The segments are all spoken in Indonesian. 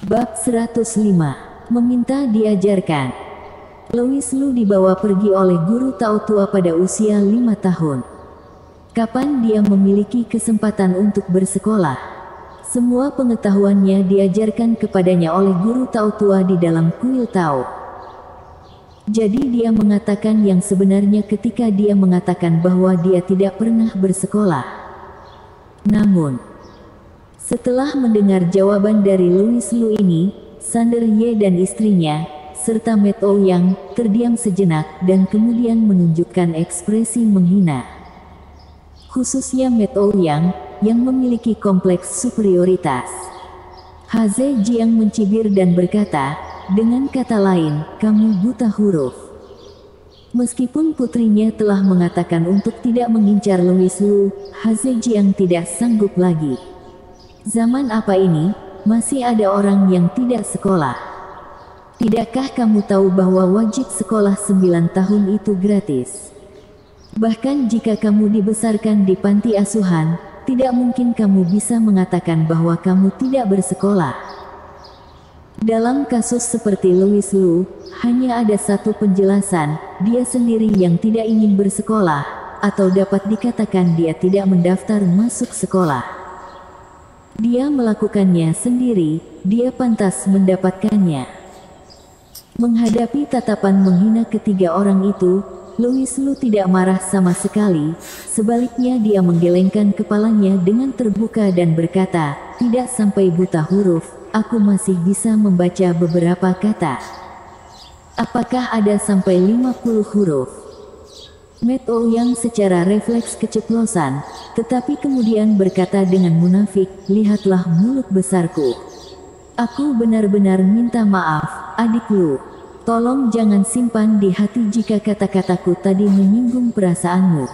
Bab 105. Meminta diajarkan. Louis Lu dibawa pergi oleh guru Tao tua pada usia 5 tahun. Kapan dia memiliki kesempatan untuk bersekolah? Semua pengetahuannya diajarkan kepadanya oleh guru Tao tua di dalam kuil Tao. Jadi dia mengatakan yang sebenarnya ketika dia mengatakan bahwa dia tidak pernah bersekolah. Namun, setelah mendengar jawaban dari Louis Lu ini, Sander Ye dan istrinya, serta Met Ouyang, terdiam sejenak dan kemudian menunjukkan ekspresi menghina. Khususnya Met Ouyang, yang memiliki kompleks superioritas. Haze Jiang mencibir dan berkata, dengan kata lain, kamu buta huruf. Meskipun putrinya telah mengatakan untuk tidak mengincar Louis Lu, Haze Jiang tidak sanggup lagi. Zaman apa ini, masih ada orang yang tidak sekolah. Tidakkah kamu tahu bahwa wajib sekolah 9 tahun itu gratis? Bahkan jika kamu dibesarkan di panti asuhan, tidak mungkin kamu bisa mengatakan bahwa kamu tidak bersekolah. Dalam kasus seperti Louis Lu, hanya ada satu penjelasan, dia sendiri yang tidak ingin bersekolah, atau dapat dikatakan dia tidak mendaftar masuk sekolah. Dia melakukannya sendiri, dia pantas mendapatkannya. Menghadapi tatapan menghina ketiga orang itu, Louis Lu tidak marah sama sekali, sebaliknya dia menggelengkan kepalanya dengan terbuka dan berkata, tidak sampai buta huruf, aku masih bisa membaca beberapa kata. Apakah ada sampai 50 huruf? Met Ouyang secara refleks keceplosan, tetapi kemudian berkata dengan munafik, lihatlah mulut besarku. Aku benar-benar minta maaf, adik Lu. Tolong jangan simpan di hati jika kata-kataku tadi menyinggung perasaanmu.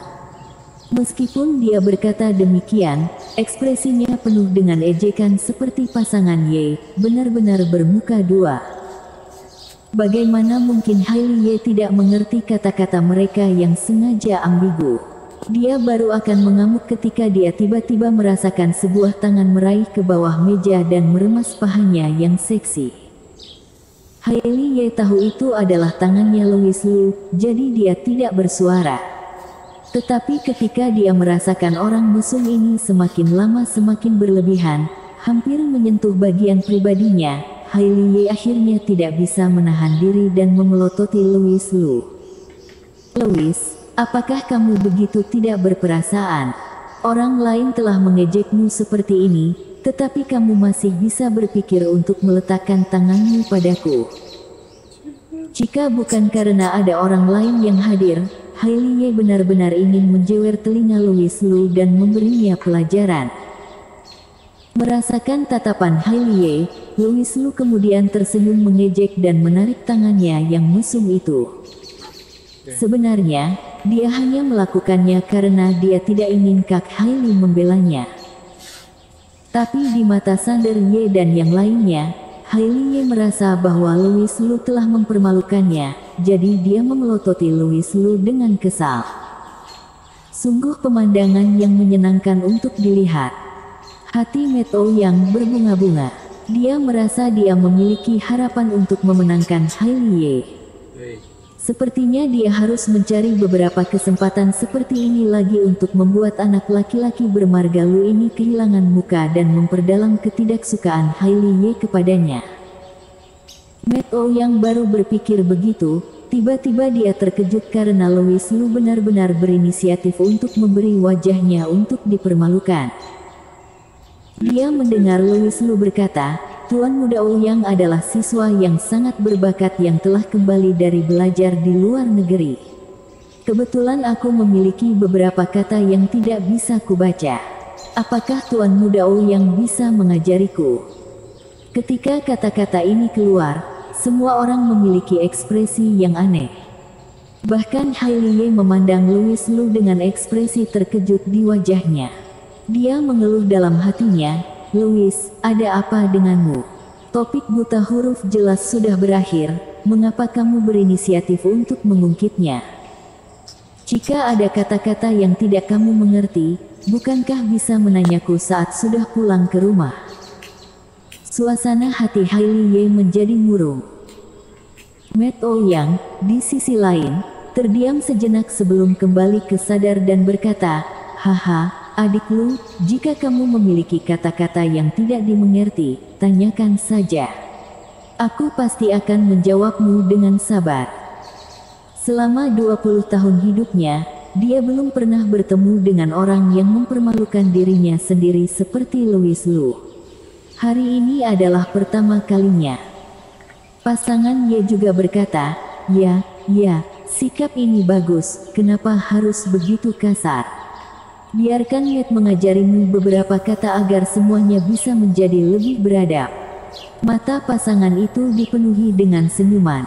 Meskipun dia berkata demikian, ekspresinya penuh dengan ejekan seperti pasangan Ye, benar-benar bermuka dua. Bagaimana mungkin Hailey Ye tidak mengerti kata-kata mereka yang sengaja ambigu? Dia baru akan mengamuk ketika dia tiba-tiba merasakan sebuah tangan meraih ke bawah meja dan meremas pahanya yang seksi. Hailey Ye tahu itu adalah tangannya Louis Lu, jadi dia tidak bersuara. Tetapi ketika dia merasakan orang mesum ini semakin lama semakin berlebihan, hampir menyentuh bagian pribadinya, Hailey Ye akhirnya tidak bisa menahan diri dan memelototi Louis Lu. Louis, apakah kamu begitu tidak berperasaan? Orang lain telah mengejekmu seperti ini, tetapi kamu masih bisa berpikir untuk meletakkan tanganmu padaku. Jika bukan karena ada orang lain yang hadir, Hailey Ye benar-benar ingin menjewer telinga Louis Lu dan memberinya pelajaran. Merasakan tatapan Hailey Ye, Louis Lu kemudian tersenyum mengejek dan menarik tangannya yang mesum itu. Sebenarnya, dia hanya melakukannya karena dia tidak ingin Kak Hailey membelanya. Tapi di mata Sander Ye dan yang lainnya, Hailey Ye merasa bahwa Louis Lu telah mempermalukannya, jadi dia memelototi Louis Lu dengan kesal. Sungguh pemandangan yang menyenangkan untuk dilihat. Hati Met Ouyang berbunga-bunga. Dia merasa dia memiliki harapan untuk memenangkan Hailey Ye. Sepertinya dia harus mencari beberapa kesempatan seperti ini lagi untuk membuat anak laki-laki bermarga Lu ini kehilangan muka dan memperdalam ketidaksukaan Hailey Ye kepadanya. Met Ouyang baru berpikir begitu, tiba-tiba dia terkejut karena Louis Lu benar-benar berinisiatif untuk memberi wajahnya untuk dipermalukan. Dia mendengar Louis Lu berkata, Tuan Muda Ouyang adalah siswa yang sangat berbakat yang telah kembali dari belajar di luar negeri. Kebetulan aku memiliki beberapa kata yang tidak bisa kubaca. Apakah Tuan Muda Ouyang bisa mengajariku? Ketika kata-kata ini keluar, semua orang memiliki ekspresi yang aneh. Bahkan Hailey Ye memandang Louis Lu dengan ekspresi terkejut di wajahnya. Dia mengeluh dalam hatinya, Louis, ada apa denganmu? Topik buta huruf jelas sudah berakhir, mengapa kamu berinisiatif untuk mengungkitnya? Jika ada kata-kata yang tidak kamu mengerti, bukankah bisa menanyaku saat sudah pulang ke rumah? Suasana hati Hailey Ye menjadi murung. Matt Ouyang, di sisi lain, terdiam sejenak sebelum kembali ke sadar dan berkata, "Haha, adik Lu, jika kamu memiliki kata-kata yang tidak dimengerti, tanyakan saja. Aku pasti akan menjawabmu dengan sabar." Selama 20 tahun hidupnya, dia belum pernah bertemu dengan orang yang mempermalukan dirinya sendiri seperti Louis Lu. Hari ini adalah pertama kalinya. Pasangan Ye juga berkata, ya, sikap ini bagus, kenapa harus begitu kasar? Biarkan Matt mengajarimu beberapa kata agar semuanya bisa menjadi lebih beradab. Mata pasangan itu dipenuhi dengan senyuman.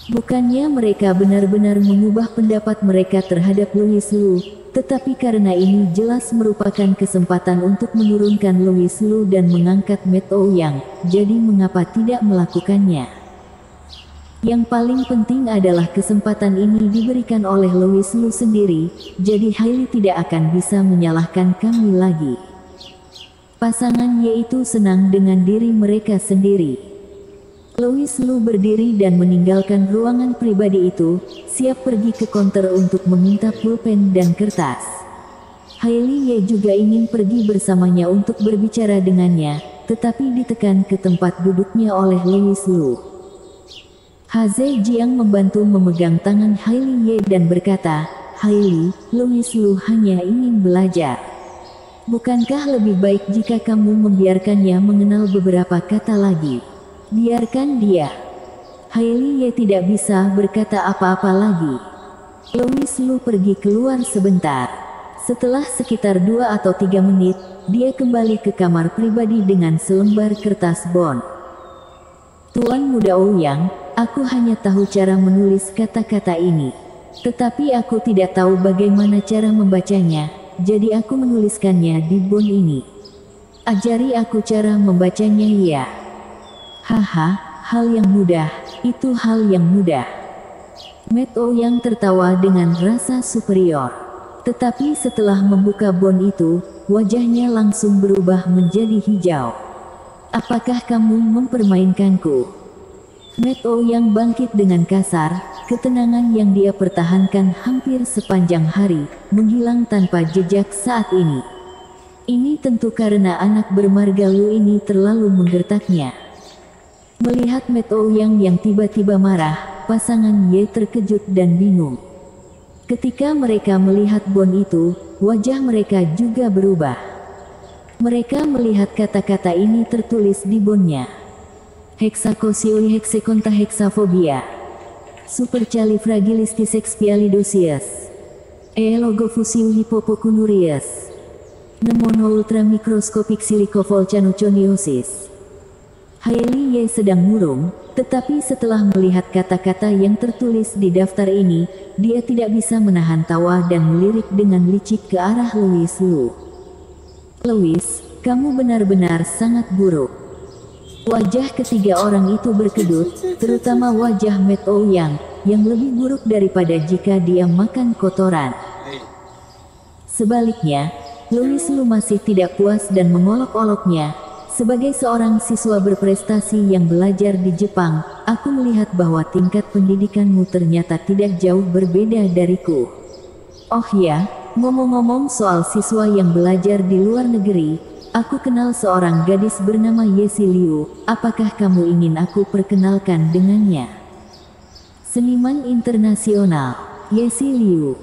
Bukannya mereka benar-benar mengubah pendapat mereka terhadap Louis Lu, tetapi karena ini jelas merupakan kesempatan untuk menurunkan Louis Lu dan mengangkat Matt Ouyang, jadi mengapa tidak melakukannya? Yang paling penting adalah kesempatan ini diberikan oleh Louis Lu sendiri, jadi Hailey tidak akan bisa menyalahkan kami lagi. Pasangan yaitu senang dengan diri mereka sendiri. Louis Lu berdiri dan meninggalkan ruangan pribadi itu, siap pergi ke konter untuk meminta pulpen dan kertas. Hailey Ye juga ingin pergi bersamanya untuk berbicara dengannya, tetapi ditekan ke tempat duduknya oleh Louis Lu. Haze Jiang membantu memegang tangan Hailey Ye dan berkata, "Hailey, Louis Lu hanya ingin belajar. Bukankah lebih baik jika kamu membiarkannya mengenal beberapa kata lagi? Biarkan dia." Hailey Ye tidak bisa berkata apa-apa lagi. Louis Lu pergi keluar sebentar. Setelah sekitar 2 atau 3 menit, dia kembali ke kamar pribadi dengan selembar kertas bond. "Tuan Muda Ouyang, aku hanya tahu cara menulis kata-kata ini. Tetapi aku tidak tahu bagaimana cara membacanya, jadi aku menuliskannya di bond ini. Ajari aku cara membacanya ya." "Haha, hal yang mudah, itu hal yang mudah." Matt Ouyang tertawa dengan rasa superior. Tetapi setelah membuka bond itu, wajahnya langsung berubah menjadi hijau. "Apakah kamu mempermainkanku?" Matt Ouyang bangkit dengan kasar, ketenangan yang dia pertahankan hampir sepanjang hari, menghilang tanpa jejak saat ini. Ini tentu karena anak bermarga Lu ini terlalu menggertaknya. Melihat Matt Ouyang yang tiba-tiba marah, pasangan Ye terkejut dan bingung. Ketika mereka melihat bond itu, wajah mereka juga berubah. Mereka melihat kata-kata ini tertulis di bondnya. "Hexacosioi hexeconta hexafobia. Supercalifragilistis expialidocious. Elogofusiu hipopokunurius. Pneumono ultramicroscopic silicovolcanoconiosis." Hailey Ye sedang murung, tetapi setelah melihat kata-kata yang tertulis di daftar ini, dia tidak bisa menahan tawa dan melirik dengan licik ke arah Louis Lu. "Louis, kamu benar-benar sangat buruk." Wajah ketiga orang itu berkedut, terutama wajah Matt Ouyang, yang lebih buruk daripada jika dia makan kotoran. Sebaliknya, Louis Lu masih tidak puas dan mengolok-oloknya. "Sebagai seorang siswa berprestasi yang belajar di Jepang, aku melihat bahwa tingkat pendidikanmu ternyata tidak jauh berbeda dariku. Oh ya, ngomong-ngomong soal siswa yang belajar di luar negeri, aku kenal seorang gadis bernama Yesi Liu, apakah kamu ingin aku perkenalkan dengannya?" Seniman internasional, Yesi Liu.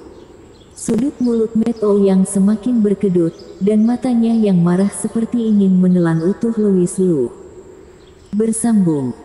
Sudut mulut Matt Ouyang semakin berkedut, dan matanya yang marah seperti ingin menelan utuh Louis Lu. Bersambung.